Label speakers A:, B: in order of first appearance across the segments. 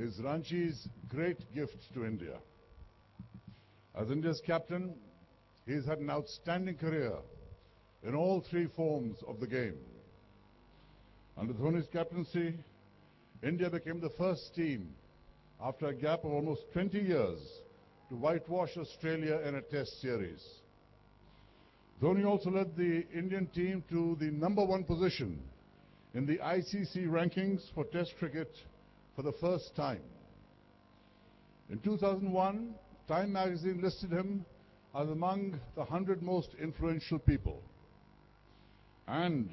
A: is Ranchi's great gift to India. As India's captain, he has had an outstanding career in all three forms of the game. Under Dhoni's captaincy, India became the first team, after a gap of almost 20 years, to whitewash Australia in a test series. Dhoni also led the Indian team to the #1 position in the ICC rankings for Test cricket for the first time. In 2001, Time magazine listed him as among the 100 most influential people. And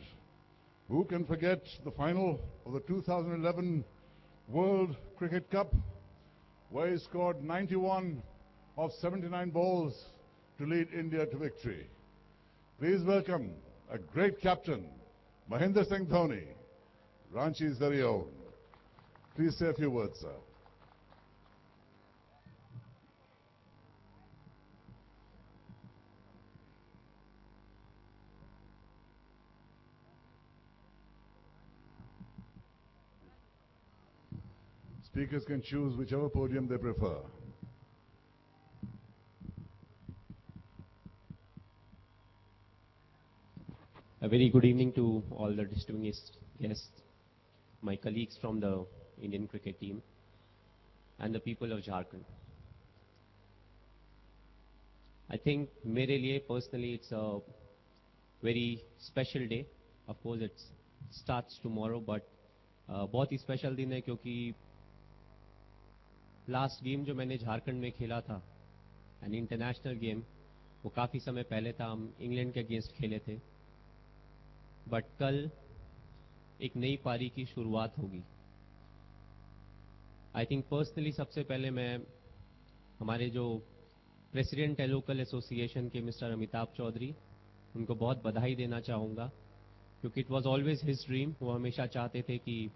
A: who can forget the final of the 2011 World Cricket Cup, where he scored 91 of 79 balls to lead India to victory. Please welcome a great captain, Mahendra Singh Dhoni, Ranchi's very own. Please say a few words, sir. Speakers can choose whichever podium they prefer.
B: A very good evening to all the distinguished guests, my colleagues from the Indian cricket team, and the people of Jharkhand. I think मेरे लिए personally it's a very special day. Of course it starts tomorrow, but बहुत ही special दिन है क्योंकि last game जो मैंने झारखंड में खेला था, एन इंटरनेशनल गेम, वो काफ़ी समय पहले था, हम इंग्लैंड के अगेंस्ट खेले थे. बट कल एक नई पारी की शुरुआत होगी. आई थिंक पर्सनली सबसे पहले मैं हमारे जो प्रेसिडेंट है लोकल एसोसिएशन के मिस्टर अमिताभ चौधरी, उनको बहुत बधाई देना चाहूँगा क्योंकि it was always his dream. वो हमेशा चाहते थे कि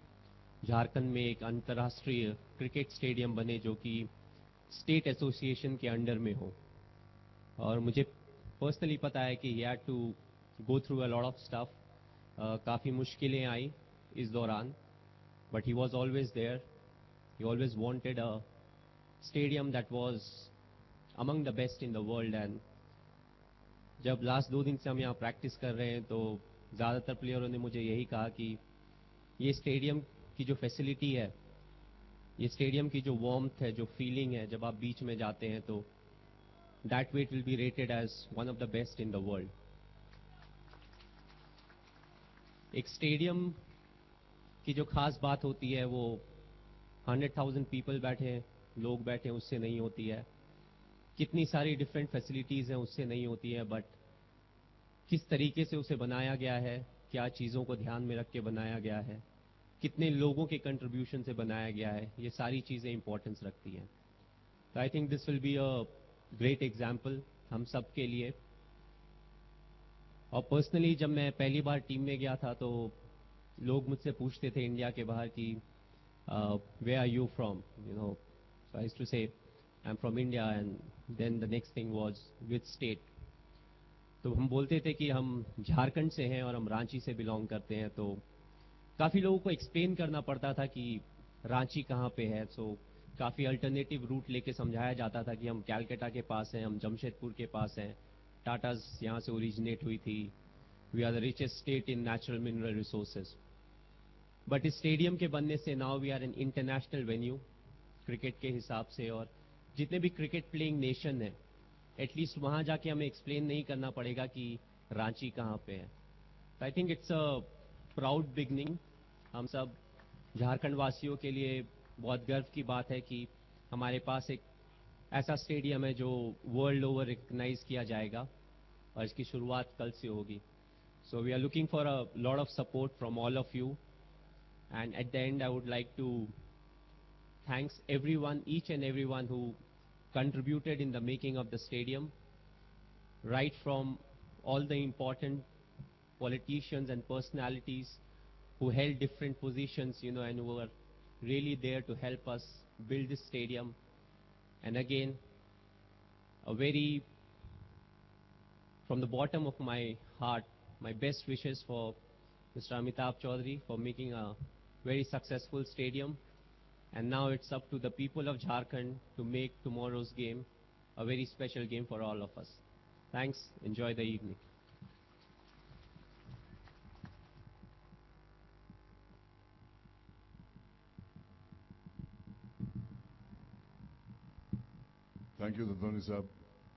B: झारखंड में एक अंतर्राष्ट्रीय क्रिकेट स्टेडियम बने जो कि स्टेट एसोसिएशन के अंडर में हो. और मुझे पर्सनली पता है कि he had to go through a lot of stuff. काफ़ी मुश्किलें आई इस दौरान, but he was always there. He always wanted a stadium that was among the best in the world. And जब लास्ट 2 दिन से हम यहाँ प्रैक्टिस कर रहे हैं तो ज़्यादातर प्लेयरों ने मुझे यही कहा कि ये स्टेडियम की जो फैसिलिटी है, ये स्टेडियम की जो वार्मथ है, जो फीलिंग है जब आप बीच में जाते हैं, तो that way it will be rated as one of the best in the world. एक स्टेडियम की जो खास बात होती है वो 100,000 पीपल बैठे हैं, लोग बैठे हैं, उससे नहीं होती है. कितनी सारी डिफरेंट फैसिलिटीज़ हैं, उससे नहीं होती है. बट किस तरीके से उसे बनाया गया है, क्या चीज़ों को ध्यान में रख के बनाया गया है, कितने लोगों के कंट्रीब्यूशन से बनाया गया है, ये सारी चीज़ें इंपॉर्टेंस रखती हैं. तो I think this will be a great example हम सब के लिए. और पर्सनली जब मैं पहली बार टीम में गया था तो लोग मुझसे पूछते थे इंडिया के बाहर कि where are you from, you know. So I used to say I am from India. And then the next thing was which state. तो हम बोलते थे कि हम झारखंड से हैं और हम रांची से बिलोंग करते हैं. तो काफ़ी लोगों को एक्सप्लेन करना पड़ता था कि रांची कहाँ पे है. सो काफ़ी अल्टरनेटिव रूट लेके समझाया जाता था कि हम कैलकाटा के पास हैं, हम जमशेदपुर के पास हैं, टाटाज यहाँ से ओरिजिनेट हुई थी, we are the richest state in natural mineral resources. But इस स्टेडियम के बनने से now we are an international venue cricket के हिसाब से. और जितने भी क्रिकेट प्लेइंग नेशन है, एटलीस्ट वहाँ जाके हमें एक्सप्लेन नहीं करना पड़ेगा कि रांची कहाँ पे है. I think it's a proud beginning. हम सब झारखंड वासियों के लिए बहुत गर्व की बात है कि हमारे पास एक ऐसा स्टेडियम है जो वर्ल्ड ओवर रिकग्नाइज किया जाएगा और इसकी शुरुआत कल से होगी. So we are looking for a lot of support from all of you. And at the end I would like to thanks everyone, each and everyone who contributed in the making of the stadium, right from all the important politicians and personalities who held different positions, you know, and who were really there to help us build this stadium. And again, a very, from the bottom of my heart, my best wishes for Mr. Amitabh Chaudhary for making a very successful stadium. And now it's up to the people of Jharkhand to make tomorrow's game a very special game for all of us. Thanks. Enjoy the evening.
A: Thank you, Dhoni Sahab.